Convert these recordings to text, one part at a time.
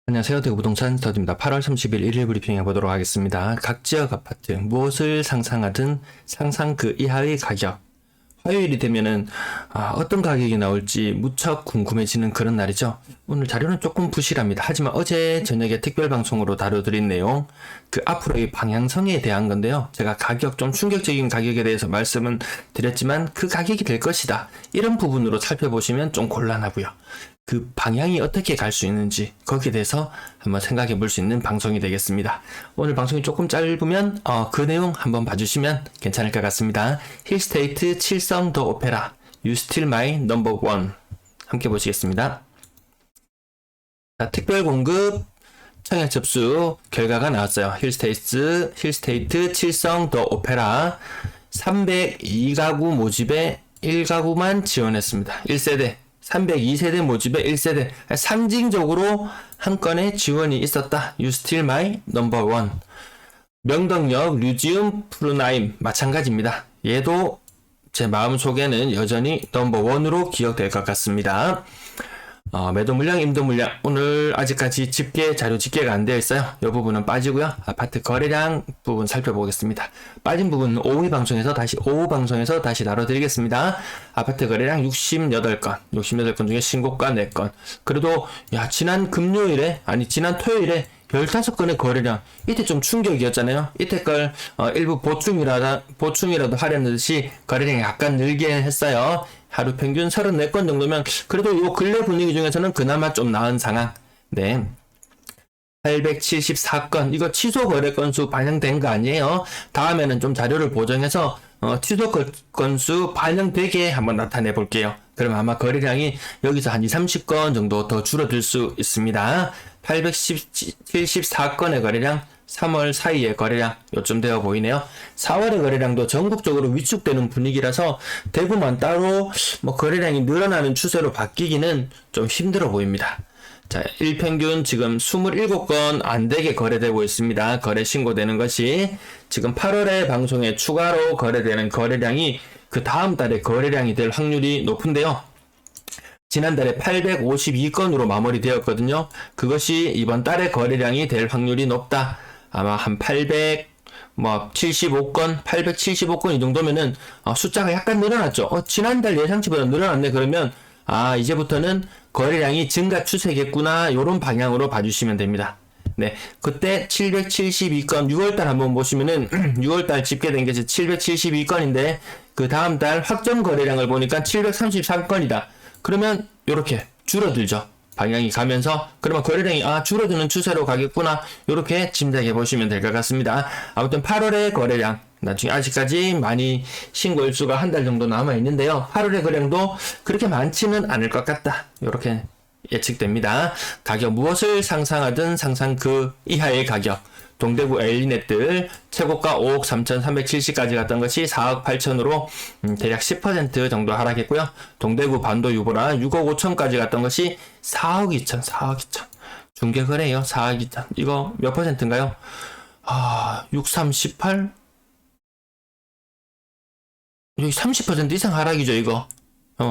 안녕하세요. 대구부동산 스터디입니다. 8월 30일 일일 브리핑 해보도록 하겠습니다. 각 지역 아파트 무엇을 상상하든 상상 그 이하의 가격. 화요일이 되면은 어떤 가격이 나올지 무척 궁금해지는 그런 날이죠. 오늘 자료는 조금 부실합니다. 하지만 어제 저녁에 특별 방송으로 다뤄드린 내용, 그 앞으로의 방향성에 대한 건데요. 제가 가격, 좀 충격적인 가격에 대해서 말씀은 드렸지만 그 가격이 될 것이다. 이런 부분으로 살펴보시면 좀 곤란하고요. 그 방향이 어떻게 갈 수 있는지 거기에 대해서 한번 생각해 볼 수 있는 방송이 되겠습니다. 오늘 방송이 조금 짧으면 그 내용 한번 봐주시면 괜찮을 것 같습니다. 힐스테이트 칠성 더 오페라 You Still My Number One 함께 보시겠습니다. 자, 특별 공급 청약 접수 결과가 나왔어요. 힐스테이트 칠성 더 오페라 302가구 모집에 1가구만 지원했습니다. 1세대 302세대 모집에 1세대 상징적으로 한 건의 지원이 있었다. You Still My Number One. 명덕역 류지움 프루나임 마찬가지입니다. 얘도 제 마음속에는 여전히 넘버원으로 기억될 것 같습니다. 매도 물량, 임도 물량 오늘 아직까지 자료 집계가 안 되어 있어요. 이 부분은 빠지고요. 아파트 거래량 부분 살펴보겠습니다. 빠진 부분은 오후 방송에서 다시 다뤄드리겠습니다. 아파트 거래량 68건 중에 신고가 4건. 그래도 지난 토요일에 15건의 거래량, 이때 좀 충격이었잖아요. 이때 걸 일부 보충이라도 하려는 듯이 거래량이 약간 늘게 했어요. 하루 평균 34건 정도면 그래도 요 근래 분위기 중에서는 그나마 좀 나은 상황. 네. 874건 이거 취소 거래 건수 반영된 거 아니에요. 다음에는 좀 자료를 보정해서 취소 건수 반영되게 한번 나타내 볼게요. 그럼 아마 거래량이 여기서 한 30건 정도 더 줄어들 수 있습니다. 874건의 거래량, 3월 사이의 거래량 요쯤 되어 보이네요. 4월의 거래량도 전국적으로 위축되는 분위기라서 대구만 따로 거래량이 늘어나는 추세로 바뀌기는 좀 힘들어 보입니다. 자, 일평균 지금 27건 안 되게 거래되고 있습니다. 거래 신고되는 것이 지금 8월에 방송에 추가로 거래되는 거래량이 그 다음 달에 거래량이 될 확률이 높은데요. 지난달에 852건으로 마무리되었거든요. 그것이 이번 달에 거래량이 될 확률이 높다. 아마 한 875건 이 정도면은 숫자가 약간 늘어났죠. 지난달 예상치보다 늘어났네. 그러면 이제부터는 거래량이 증가 추세겠구나. 요런 방향으로 봐주시면 됩니다. 네, 그때 772건 6월달 한번 보시면은 6월달 집계된 게 772건인데 그 다음 달 확정 거래량을 보니까 733건이다. 그러면 요렇게 줄어들죠. 방향이 가면서 그러면 거래량이 줄어드는 추세로 가겠구나. 요렇게 짐작해 보시면 될 것 같습니다. 아무튼 8월의 거래량 나중에 아직까지 많이 신고 일수가 한 달 정도 남아 있는데요. 8월의 거래량도 그렇게 많지는 않을 것 같다. 요렇게 예측됩니다. 가격 무엇을 상상하든 상상 그 이하의 가격. 동대구 엘리넷들 최고가 5억 3,370까지 갔던 것이 4억 8천으로 대략 10% 정도 하락했고요. 동대구 반도 유보라 6억 5천까지 갔던 것이 4억 2천. 중개거래요. 4억 2천. 이거 몇 퍼센트인가요? 63, 18? 여기 30% 이상 하락이죠, 이거.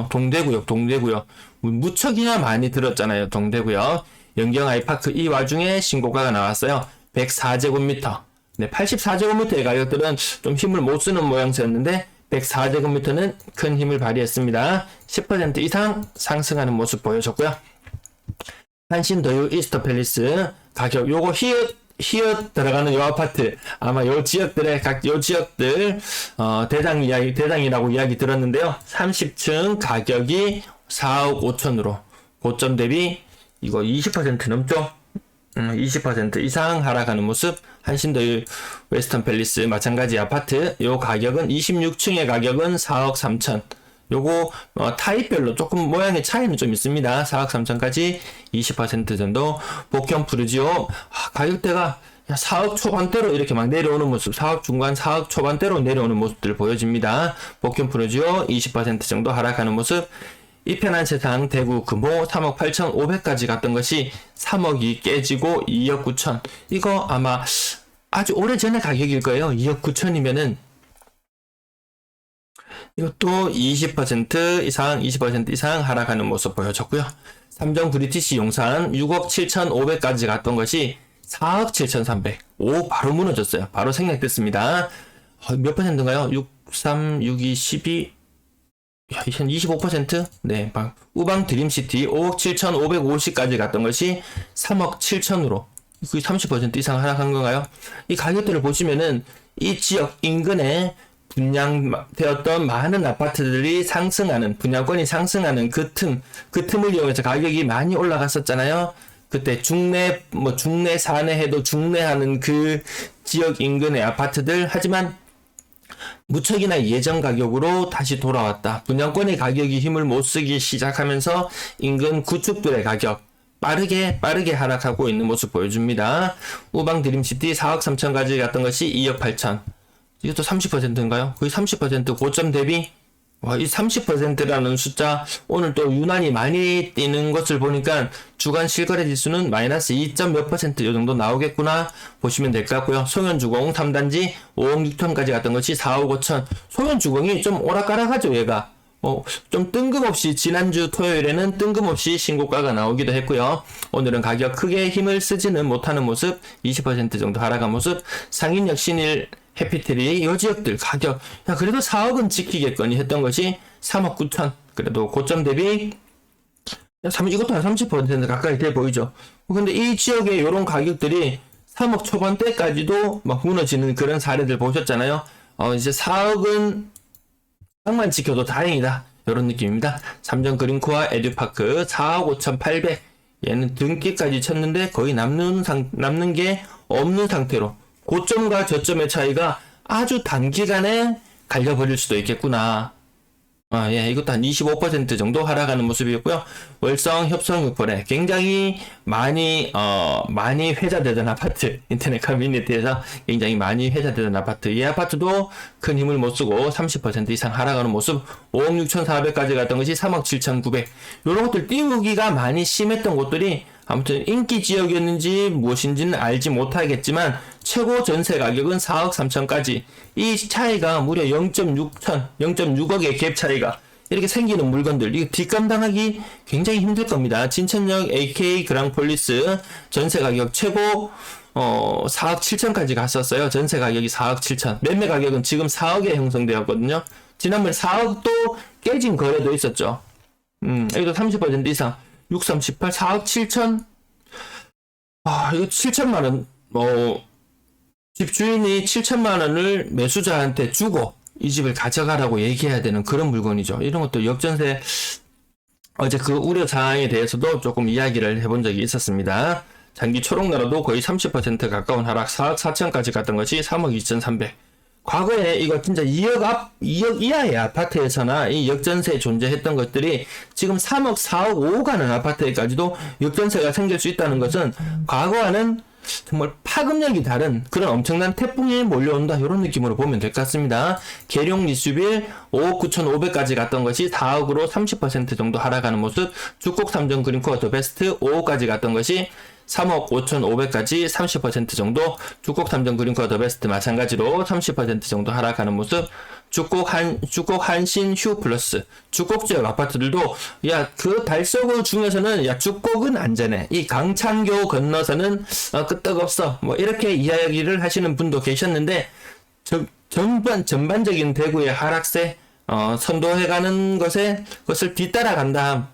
동대구역. 무척이나 많이 들었잖아요, 동대구역. 연경 아이파크 이 와중에 신고가가 나왔어요. 104제곱미터. 네, 84제곱미터의 가격들은 좀 힘을 못 쓰는 모양새였는데 104제곱미터는 큰 힘을 발휘했습니다. 10% 이상 상승하는 모습 보여줬고요. 한신더유 이스터팰리스 가격 요거 히읗 들어가는 요 아파트 아마 요 지역들 대장이라고 이야기 들었는데요. 30층 가격이 4억 5천으로 고점 대비 이거 20% 넘죠. 20% 이상 하락하는 모습. 한신더유 웨스턴 팰리스 마찬가지 아파트 요 가격은 26층의 가격은 4억 3천. 요거 타입별로 조금 모양의 차이는 좀 있습니다. 4억 3천까지 20% 정도. 복현 푸르지오 가격대가 4억 초반대로 이렇게 막 내려오는 모습, 4억 중간 4억 초반대로 내려오는 모습들 보여집니다. 복현 푸르지오 20% 정도 하락하는 모습. 이 편한 세상 대구 금호 3억 8,500까지 갔던 것이 3억이 깨지고 2억 9천. 이거 아마 아주 오래전의 가격일 거예요. 2억 9천이면은 이것도 20% 이상, 20% 이상 하락하는 모습 보여줬고요. 삼성 브리티시 용산 6억 7,500까지 갔던 것이 4억 7,300. 오, 바로 무너졌어요. 바로 생략됐습니다. 몇 퍼센트인가요? 6, 3, 6, 2, 12. 야, 25%? 네, 우방 드림시티 5억 7,550까지 갔던 것이 3억 7천으로 거의 30% 이상 하락한 건가요? 이 가격들을 보시면은 이 지역 인근에 분양되었던 많은 아파트들이 상승하는, 분양권이 상승하는 그 틈을 이용해서 가격이 많이 올라갔었잖아요. 그때 중내 사내 해도 중내하는 그 지역 인근의 아파트들, 하지만 무척이나 예전 가격으로 다시 돌아왔다. 분양권의 가격이 힘을 못 쓰기 시작하면서 인근 구축들의 가격 빠르게 하락하고 있는 모습 보여줍니다. 우방 드림시티 4억 3천까지 갔던 것이 2억 8천. 이것도 30%인가요? 거의 30% 고점 대비. 와, 이 30%라는 숫자 오늘 또 유난히 많이 뛰는 것을 보니까 주간 실거래 지수는 마이너스 2점 몇 % 이 정도 나오겠구나 보시면 될 것 같고요. 송현주공 3단지 5억 6천까지 갔던 것이 4억 5천. 송현주공이 좀 오락가락하죠, 얘가. 좀 뜬금없이 지난주 토요일에는 뜬금없이 신고가가 나오기도 했고요. 오늘은 가격 크게 힘을 쓰지는 못하는 모습, 20% 정도 하락한 모습. 상인역 신일 해피트리 이 지역들 가격 그래도 4억은 지키겠거니 했던 것이 3억 9천. 그래도 고점 대비 이것도 한 30% 가까이 돼 보이죠. 근데 이 지역의 이런 가격들이 3억 초반대까지도 막 무너지는 그런 사례들 보셨잖아요. 이제 4억은 만 지켜도 다행이다, 이런 느낌입니다. 삼성 그린코아 에듀파크 4억 5,800. 얘는 등기까지 쳤는데 거의 남는 게 없는 상태로 고점과 저점의 차이가 아주 단기간에 갈려버릴 수도 있겠구나. 예, 이것도 한 25% 정도 하락하는 모습이었고요. 월성 협성육포레 굉장히 많이 회자되던 아파트, 인터넷 커뮤니티에서 굉장히 많이 회자되던 아파트. 이 아파트도 큰 힘을 못 쓰고 30% 이상 하락하는 모습. 5억 6,400까지 갔던 것이 3억 7,900. 이런 것들 띄우기가 많이 심했던 곳들이 아무튼 인기 지역이었는지 무엇인지는 알지 못하겠지만 최고 전세 가격은 4억 3천까지. 이 차이가 무려 0.6억의 갭 차이가 이렇게 생기는 물건들, 이거 뒷감당하기 굉장히 힘들 겁니다. 진천역 AK 그랑폴리스 전세 가격 최고 4억 7천까지 갔었어요. 전세 가격이 4억 7천. 매매 가격은 지금 4억에 형성되었거든요. 지난번에 4억도 깨진 거래도 있었죠. 여기도 30% 이상 6318 4억 7천. 이거 7천만원 집주인이 7천만원을 매수자한테 주고 이 집을 가져가라고 얘기해야 되는 그런 물건이죠. 이런 것도 역전세, 어제 그 우려사항에 대해서도 조금 이야기를 해본 적이 있었습니다. 장기 초록나라도 거의 30% 가까운 하락 4억 4천까지 갔던 것이 3억 2,300. 과거에 이거 진짜 2억 이하의 아파트에서나 이 역전세 존재했던 것들이 지금 3억, 4억, 5억 가는 아파트에까지도 역전세가 생길 수 있다는 것은 과거와는 정말 파급력이 다른 그런 엄청난 태풍이 몰려온다, 이런 느낌으로 보면 될 것 같습니다. 계룡 리슈빌 5억 9,500까지 갔던 것이 4억으로 30% 정도 하락하는 모습. 죽곡 삼성 그린코어 더 베스트 5억까지 갔던 것이 3억 5,500까지 30% 정도. 죽곡 삼성 그린코어 더 베스트 마찬가지로 30% 정도 하락하는 모습. 죽곡 한신 휴 플러스 죽곡 지역 아파트들도 그 달서구 중에서는 죽곡은 안전해, 이 강창교 건너서는 끄떡없어, 뭐 이렇게 이야기를 하시는 분도 계셨는데 전반적인 대구의 하락세 선도해가는 것을 뒤따라간다.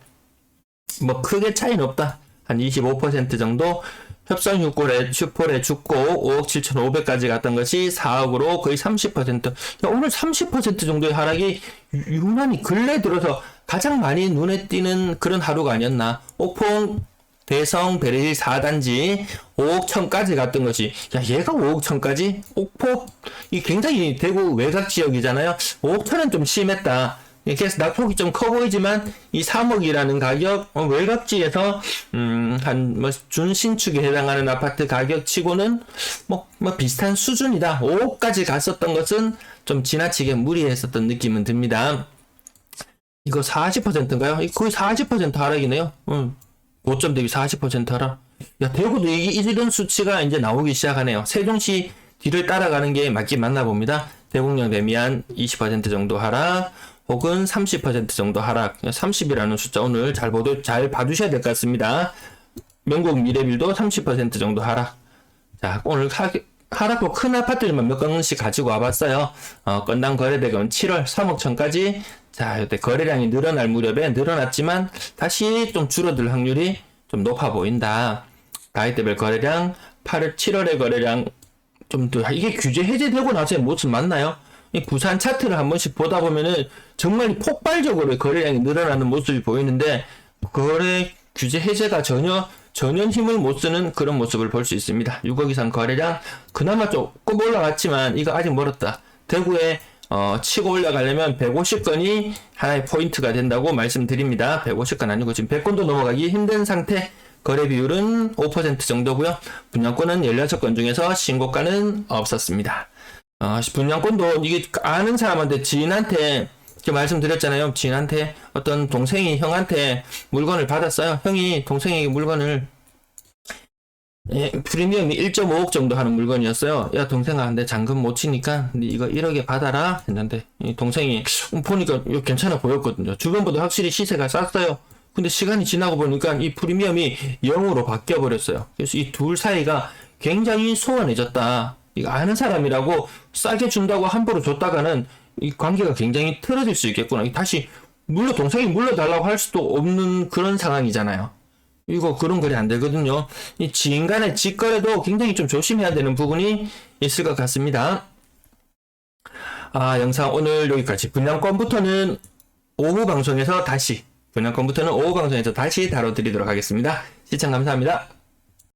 뭐 크게 차이는 없다. 한 25% 정도. 협성 슈퍼레 죽고 5억 7,500까지 갔던 것이 4억으로 거의 30%. 오늘 30% 정도의 하락이 유난히 근래 들어서 가장 많이 눈에 띄는 그런 하루가 아니었나. 옥퐁 대성 베레일 4단지 5억 1천까지 갔던 것이, 얘가 5억 1천까지? 옥포 이 굉장히 대구 외곽 지역이잖아요. 5억 1천은 좀 심했다. 그래서 낙폭이 좀 커 보이지만 이 3억이라는 가격, 외곽지에서 준신축에 해당하는 아파트 가격치고는 비슷한 수준이다. 5억까지 갔었던 것은 좀 지나치게 무리했었던 느낌은 듭니다. 이거 40%인가요? 거의 40% 하락이네요. 고점 대비 40% 하락. 대구도 이런 수치가 이제 나오기 시작하네요. 세종시 뒤를 따라가는 게 맞긴 맞나 봅니다. 대곡역 레미안 20% 정도 하락, 혹은 30% 정도 하락. 30이라는 숫자 오늘 잘 봐두셔야 될 것 같습니다. 명곡 미래빌도 30% 정도 하락. 자, 오늘 하락도 큰 아파트들만 몇 건씩 가지고 와봤어요. 건당 거래대금 7월 3억 천까지. 자, 이때 거래량이 늘어날 무렵에 늘어났지만 다시 좀 줄어들 확률이 좀 높아 보인다. 가이드별 거래량 7월의 거래량 좀 더, 이게 규제 해제되고 나서의 모습 맞나요? 이 부산 차트를 한 번씩 보다 보면은 정말 폭발적으로 거래량이 늘어나는 모습이 보이는데 거래 규제 해제가 전혀 힘을 못 쓰는 그런 모습을 볼 수 있습니다. 6억 이상 거래량 그나마 조금 올라갔지만 이거 아직 멀었다. 대구에 치고 올라가려면 150건이 하나의 포인트가 된다고 말씀드립니다. 150건 아니고 지금 100건도 넘어가기 힘든 상태. 거래 비율은 5% 정도고요. 분양권은 16건 중에서 신고가는 없었습니다. 분양권도 이게 아는 사람한테 지인한테 이렇게 말씀드렸잖아요. 지인한테 어떤 동생이 형한테 물건을 받았어요. 형이 동생에게 물건을 프리미엄이 1.5억 정도 하는 물건이었어요. 야 동생아, 내 잔금 못 치니까 이거 1억에 받아라 했는데 이 동생이 보니까 이거 괜찮아 보였거든요. 주변보다 확실히 시세가 쌌어요. 근데 시간이 지나고 보니까 이 프리미엄이 0으로 바뀌어 버렸어요. 그래서 이 둘 사이가 굉장히 소원해졌다. 이거 아는 사람이라고 싸게 준다고 함부로 줬다가는 이 관계가 굉장히 틀어질 수 있겠구나. 다시 동생이 물려달라고 할 수도 없는 그런 상황이잖아요. 이거 그런 거리 안 되거든요. 이 지인 간의 직거래도 굉장히 좀 조심해야 되는 부분이 있을 것 같습니다. 영상 오늘 여기까지. 분양권부터는 오후 방송에서 다시 다뤄드리도록 하겠습니다. 시청 감사합니다.